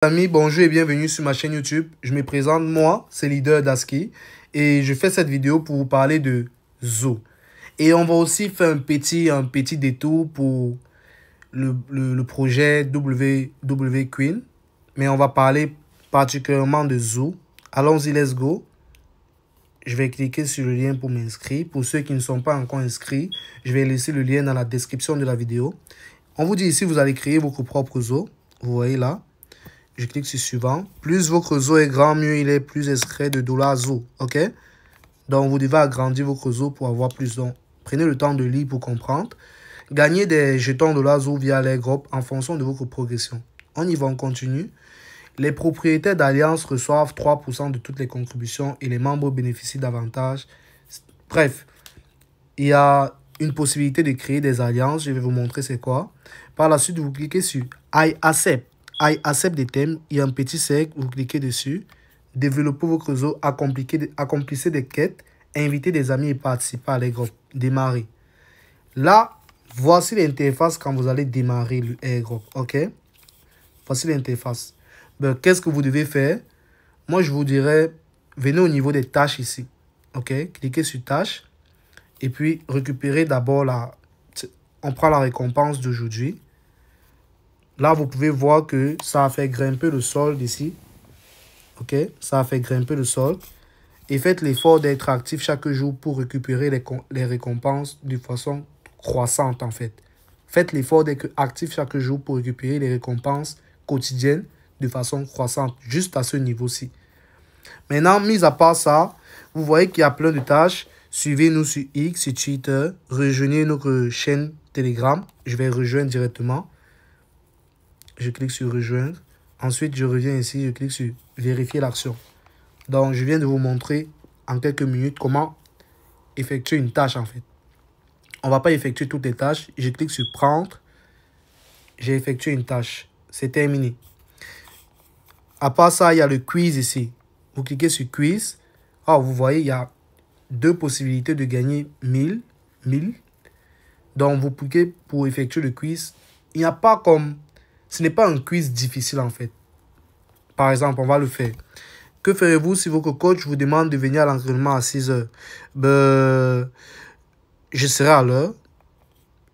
Amis, bonjour et bienvenue sur ma chaîne YouTube. Je me présente, moi, c'est Leader Daski et je fais cette vidéo pour vous parler de Zo. Et on va aussi faire un petit détour pour le projet WW Queen, mais on va parler particulièrement de Zo. Allons-y, let's go. Je vais cliquer sur le lien pour m'inscrire. Pour ceux qui ne sont pas encore inscrits, je vais laisser le lien dans la description de la vidéo. On vous dit ici, vous allez créer votre propre Zo. Vous voyez là. Je clique sur suivant. Plus votre Zo est grand, mieux il est, plus extrait de $Zo. OK? Donc, vous devez agrandir votre Zo pour avoir plus. Donc, prenez le temps de lire pour comprendre. Gagnez des jetons $Zo via les groupes en fonction de votre progression. On y va, on continue. Les propriétaires d'Alliance reçoivent 3% de toutes les contributions et les membres bénéficient davantage. Bref, il y a une possibilité de créer des alliances. Je vais vous montrer c'est quoi. Par la suite, vous cliquez sur I accept des thèmes. Il y a un petit cercle, vous cliquez dessus. Développez votre Zo, accomplissez des quêtes, invitez des amis et participez à les groupes. Démarrer. Là, voici l'interface quand vous allez démarrer le airdrop. OK? Voici l'interface. Ben, qu'est-ce que vous devez faire? Moi, je vous dirais, venez au niveau des tâches ici. OK? Cliquez sur tâches. Et puis, récupérez d'abord la... On prend la récompense d'aujourd'hui. Là, vous pouvez voir que ça a fait grimper le solde ici. OK? Ça a fait grimper le solde. Et faites l'effort d'être actif chaque jour pour récupérer les récompenses de façon croissante, en fait. Faites l'effort d'être actif chaque jour pour récupérer les récompenses quotidiennes de façon croissante, juste à ce niveau-ci. Maintenant, mis à part ça, vous voyez qu'il y a plein de tâches. Suivez-nous sur X, sur Twitter. Rejoignez notre chaîne Telegram. Je vais rejoindre directement. Je clique sur rejoindre. Ensuite, je reviens ici, je clique sur vérifier l'action. Donc, je viens de vous montrer en quelques minutes comment effectuer une tâche en fait. On ne va pas effectuer toutes les tâches. Je clique sur prendre. J'ai effectué une tâche. C'est terminé. À part ça, il y a le quiz ici. Vous cliquez sur quiz. Ah, vous voyez, il y a deux possibilités de gagner 1000. Donc, vous cliquez pour effectuer le quiz. Il n'y a pas comme... Ce n'est pas un quiz difficile en fait. Par exemple, on va le faire. Que ferez-vous si votre coach vous demande de venir à l'entraînement à 6 heures? Ben, je serai à l'heure.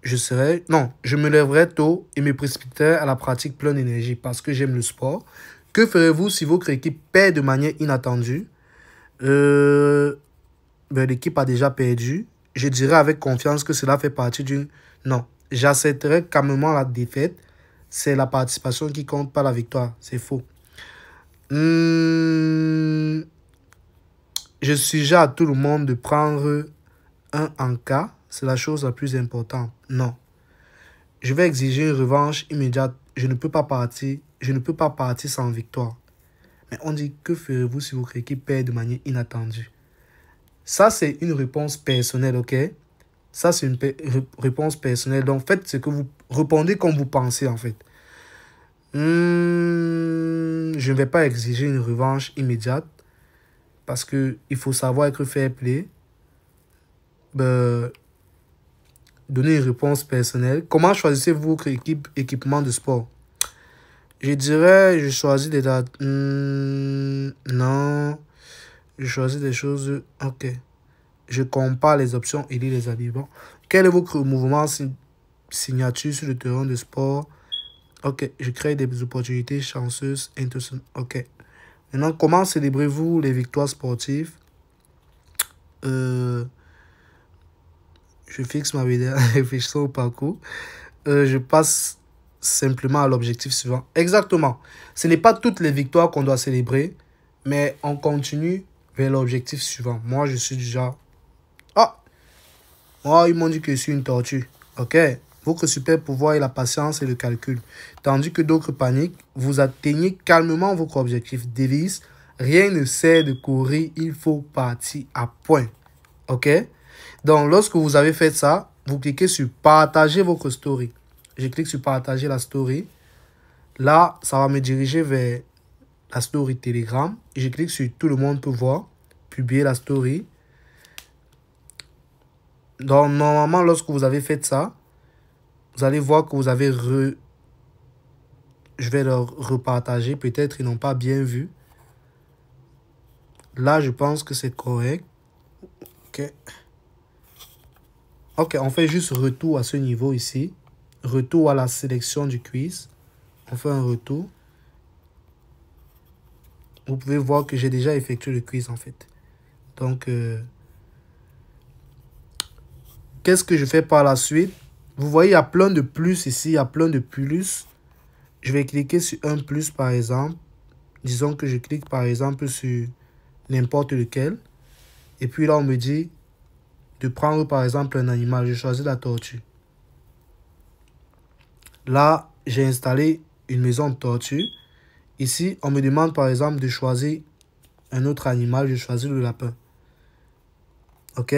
Je me lèverai tôt et me précipiterai à la pratique pleine d'énergie parce que j'aime le sport. Que ferez-vous si votre équipe perd de manière inattendue? Ben, l'équipe a déjà perdu. Je dirais avec confiance que cela fait partie d'une... Non, j'accepterai calmement la défaite. C'est la participation qui compte, pas la victoire. C'est faux. Je suggère à tout le monde de prendre un en cas. C'est la chose la plus importante. Non. Je vais exiger une revanche immédiate. Je ne peux pas partir sans victoire. Mais on dit, que ferez-vous si votre équipe perd de manière inattendue? Ça, c'est une réponse personnelle, OK? Ça, c'est une réponse personnelle. Donc, faites ce que vous... Répondez comme vous pensez, en fait. Je ne vais pas exiger une revanche immédiate. Parce qu'il faut savoir être fair play. Donner une réponse personnelle. Comment choisissez-vous votre équipement de sport? Je dirais, je choisis des dates. Non. Je choisis des choses... OK. Je compare les options et lis les habillements. Quel est votre mouvement signature sur le terrain de sport? OK. Je crée des opportunités chanceuses. OK. Maintenant, comment célébrez-vous les victoires sportives? Je fixe ma vidéo réfléchissant au parcours. Je passe simplement à l'objectif suivant. Exactement. Ce n'est pas toutes les victoires qu'on doit célébrer, mais on continue vers l'objectif suivant. Moi, je suis déjà... Ah! Moi, ils m'ont dit que je suis une tortue. OK. Votre super pouvoir est la patience et le calcul. Tandis que d'autres paniquent, vous atteignez calmement votre objectif. Devise, rien ne sert de courir, il faut partir à point. OK? Donc, lorsque vous avez fait ça, vous cliquez sur partager votre story. Je clique sur partager la story. Là, ça va me diriger vers la story Telegram. Et je clique sur tout le monde peut voir. Publier la story. Donc, normalement, lorsque vous avez fait ça, vous allez voir que vous avez Je vais leur repartager. Peut-être ils n'ont pas bien vu. Là, je pense que c'est correct. Ok. Ok, on fait juste retour à ce niveau ici. Retour à la sélection du quiz. On fait un retour. Vous pouvez voir que j'ai déjà effectué le quiz en fait. Donc, qu'est-ce que je fais par la suite? Vous voyez, il y a plein de plus ici. Il y a plein de plus. Je vais cliquer sur un plus par exemple. Disons que je clique par exemple sur n'importe lequel. Et puis là, on me dit de prendre par exemple un animal. Je choisis la tortue. Là, j'ai installé une maison de tortue. Ici, on me demande par exemple de choisir un autre animal. Je choisis le lapin. OK?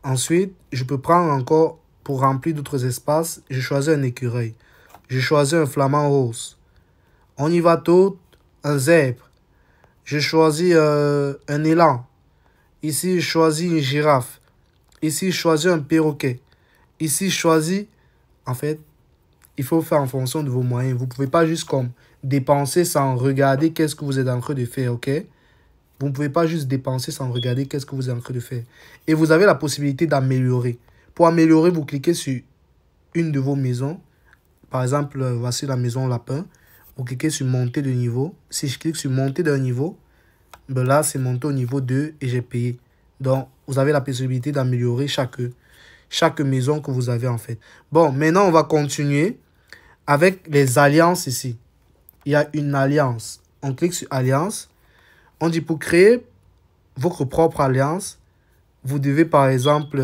Ensuite, je peux prendre encore, pour remplir d'autres espaces, je choisis un écureuil. Je choisis un flamant rose. On y va tout, un zèbre. Je choisis un élan. Ici, je choisis une girafe. Ici, je choisis un perroquet. Ici, je choisis... En fait, il faut faire en fonction de vos moyens. Vous ne pouvez pas juste comme dépenser sans regarder qu'est-ce que vous êtes en train de faire, OK? Vous ne pouvez pas juste dépenser sans regarder qu'est-ce que vous êtes en train de faire. Et vous avez la possibilité d'améliorer. Pour améliorer, vous cliquez sur une de vos maisons. Par exemple, voici la maison lapin. Vous cliquez sur monter de niveau. Si je clique sur monter d'un niveau, ben là, c'est monté au niveau 2 et j'ai payé. Donc, vous avez la possibilité d'améliorer chaque maison que vous avez en fait. Bon, maintenant, on va continuer avec les alliances ici. Il y a une alliance. On clique sur alliance. On dit pour créer votre propre alliance, vous devez par exemple,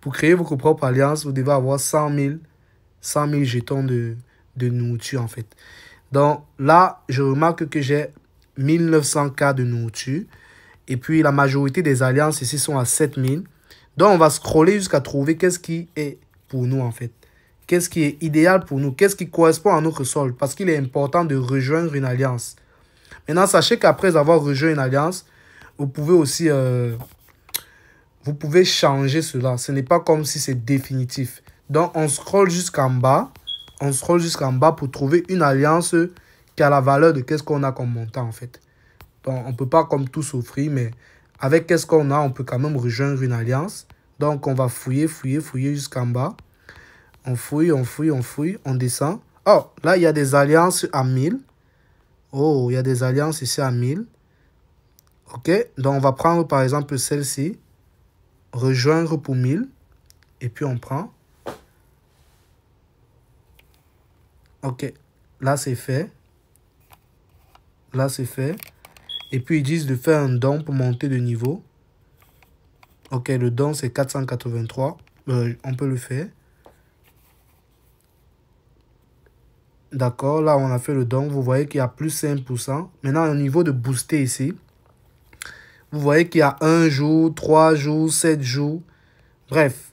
pour créer votre propre alliance, vous devez avoir 100 000 jetons de nourriture en fait. Donc là, je remarque que j'ai 1900 cas de nourriture. Et puis la majorité des alliances ici sont à 7000. Donc on va scroller jusqu'à trouver qu'est-ce qui est pour nous en fait. Qu'est-ce qui est idéal pour nous, qu'est-ce qui correspond à notre sol. Parce qu'il est important de rejoindre une alliance. Maintenant, sachez qu'après avoir rejoint une alliance, vous pouvez aussi vous pouvez changer cela. Ce n'est pas comme si c'est définitif. Donc, on scrolle jusqu'en bas. On scrolle jusqu'en bas pour trouver une alliance qui a la valeur de qu'est-ce qu'on a comme montant, en fait. Donc, on ne peut pas comme tout s'offrir, mais avec qu'est-ce qu'on a, on peut quand même rejoindre une alliance. Donc, on va fouiller jusqu'en bas. On fouille, on descend. Oh, là, il y a des alliances à 1000. Oh, il y a des alliances ici à 1000. OK, donc on va prendre par exemple celle-ci. Rejoindre pour 1000. Et puis on prend. OK, là c'est fait. Là c'est fait. Et puis ils disent de faire un don pour monter de niveau. OK, le don c'est 483. On peut le faire. D'accord, là on a fait le don. Vous voyez qu'il y a plus 5%. Maintenant au niveau de booster ici. Vous voyez qu'il y a 1 jour, 3 jours, 7 jours. Bref.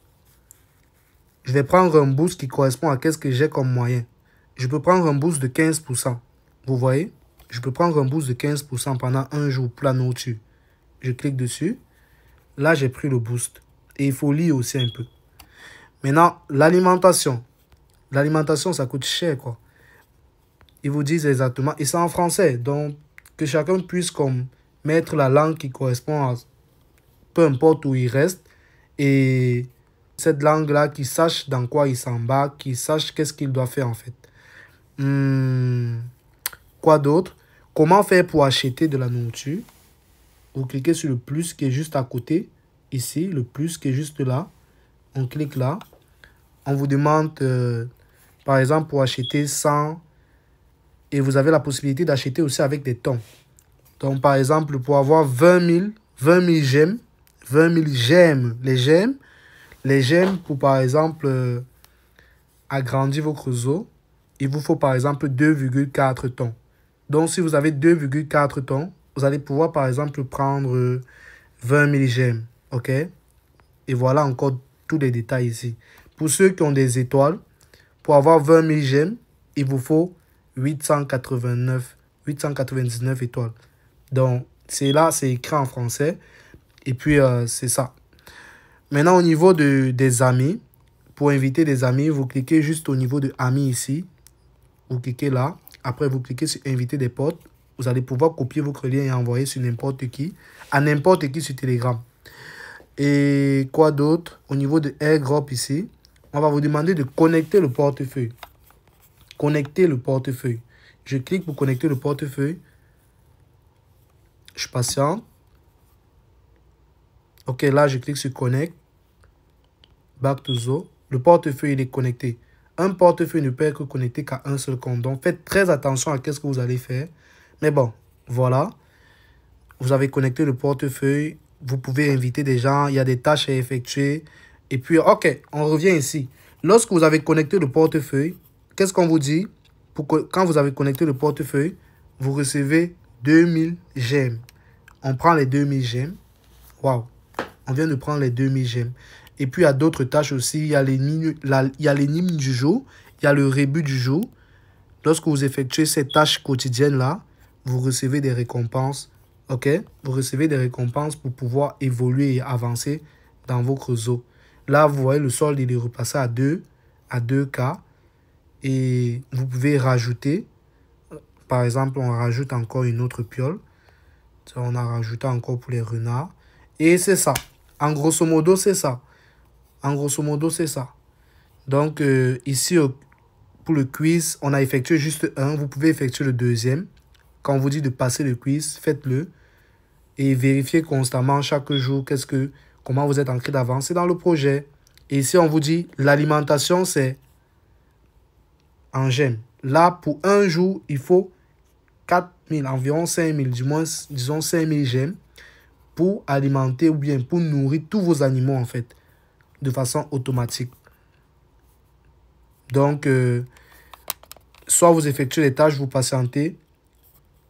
Je vais prendre un boost qui correspond à qu'est-ce que j'ai comme moyen. Je peux prendre un boost de 15%. Vous voyez? Je peux prendre un boost de 15% pendant 1 jour pour la nourriture. Je clique dessus. Là, j'ai pris le boost. Et il faut lire aussi un peu. Maintenant, l'alimentation. L'alimentation, ça coûte cher, quoi. Ils vous disent exactement. Et c'est en français. Donc, que chacun puisse comme mettre la langue qui correspond à peu importe où il reste. Et cette langue-là, qui sache dans quoi il s'embarque, qui sache qu'est-ce qu'il doit faire en fait. Quoi d'autre? Comment faire pour acheter de la nourriture? Vous cliquez sur le plus qui est juste à côté. Ici, le plus qui est juste là. On clique là. On vous demande, par exemple, pour acheter 100. Et vous avez la possibilité d'acheter aussi avec des tons. Donc, par exemple, pour avoir 20 000 gemmes. 20 000 gemmes. Les gemmes, pour par exemple agrandir votre zoo, il vous faut par exemple 2,4 tonnes. Donc, si vous avez 2,4 tonnes, vous allez pouvoir par exemple prendre 20 000 gemmes. OK? Et voilà encore tous les détails ici. Pour ceux qui ont des étoiles, pour avoir 20 000 gemmes, il vous faut 899 étoiles. Donc, c'est là, c'est écrit en français. Et puis, c'est ça. Maintenant, au niveau des amis, pour inviter des amis, vous cliquez juste au niveau de amis ici. Vous cliquez là. Après, vous cliquez sur inviter des potes. Vous allez pouvoir copier votre lien et envoyer sur n'importe qui. À n'importe qui sur Telegram. Et quoi d'autre? Au niveau de AirDrop ici, on va vous demander de connecter le portefeuille. Connecter le portefeuille. Je clique pour connecter le portefeuille. Je patiente. Ok, là, je clique sur Connect. Back to Zo. Le portefeuille, il est connecté. Un portefeuille ne peut être connecté qu'à un seul compte. Donc, faites très attention à ce que vous allez faire. Mais bon, voilà. Vous avez connecté le portefeuille. Vous pouvez inviter des gens. Il y a des tâches à effectuer. Et puis, ok, on revient ici. Lorsque vous avez connecté le portefeuille, qu'est-ce qu'on vous dit? Quand vous avez connecté le portefeuille, vous recevez 2000 gemmes. On prend les 2000 gemmes. Waouh! On vient de prendre les 2000 gemmes. Et puis, il y a d'autres tâches aussi. Il y a l'énigme du jour. Il y a le rebut du jour. Lorsque vous effectuez ces tâches quotidiennes-là, vous recevez des récompenses. OK? Vous recevez des récompenses pour pouvoir évoluer et avancer dans votre Zo. Là, vous voyez, le solde, il est repassé à 2K. Et vous pouvez rajouter. Par exemple, on rajoute encore une autre piole. On a rajouté encore pour les renards. Et c'est ça. En grosso modo, c'est ça. En grosso modo, c'est ça. Donc, ici, pour le quiz, on a effectué juste un. Vous pouvez effectuer le deuxième. Quand on vous dit de passer le quiz, faites-le. Et vérifiez constamment chaque jour comment vous êtes en train d'avancer dans le projet. Et ici, on vous dit, l'alimentation, c'est en gemmes. Là, pour un jour, il faut 4000, environ 5000, du moins, disons 5000 gemmes pour alimenter ou bien pour nourrir tous vos animaux, en fait, de façon automatique. Donc, soit vous effectuez les tâches, vous patientez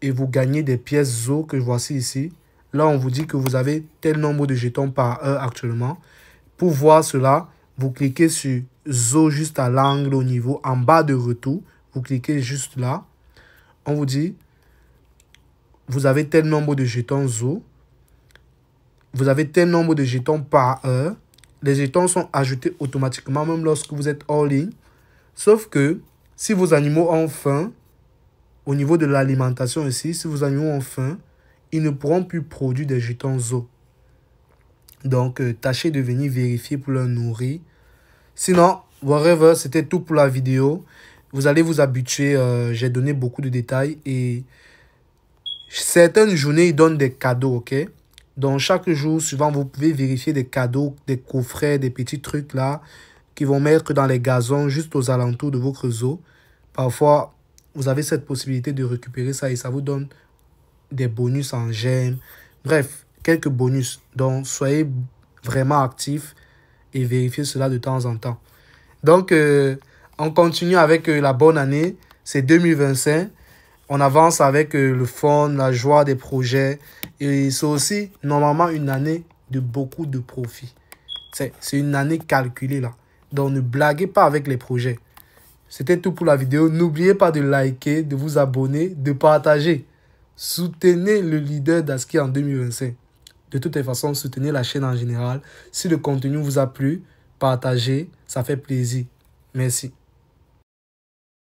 et vous gagnez des pièces Zo que voici ici. Là, on vous dit que vous avez tel nombre de jetons par heure actuellement. Pour voir cela, vous cliquez sur Zo juste à l'angle au niveau en bas de retour. Vous cliquez juste là. On vous dit, vous avez tel nombre de jetons Zo. Vous avez tel nombre de jetons par heure. Les jetons sont ajoutés automatiquement même lorsque vous êtes hors ligne. Sauf que si vos animaux ont faim, au niveau de l'alimentation ici, si vos animaux ont faim, ils ne pourront plus produire des jetons Zo. Donc, tâchez de venir vérifier pour leur nourrir. Sinon, whatever, c'était tout pour la vidéo. Vous allez vous habituer. J'ai donné beaucoup de détails. Et certaines journées, ils donnent des cadeaux, ok? Donc, chaque jour, souvent, vous pouvez vérifier des cadeaux, des coffrets, des petits trucs là, qui vont mettre dans les gazons, juste aux alentours de votre Zo. Parfois, vous avez cette possibilité de récupérer ça et ça vous donne des bonus en gemmes. Bref, quelques bonus. Donc, soyez vraiment actifs et vérifiez cela de temps en temps. Donc, on continue avec la bonne année. C'est 2025. On avance avec le fun, la joie des projets. Et c'est aussi, normalement, une année de beaucoup de profits. C'est une année calculée, là. Donc, ne blaguez pas avec les projets. C'était tout pour la vidéo. N'oubliez pas de liker, de vous abonner, de partager. Soutenez le leader Dasky en 2025. De toutes les façons, soutenez la chaîne en général. Si le contenu vous a plu, partagez. Ça fait plaisir. Merci.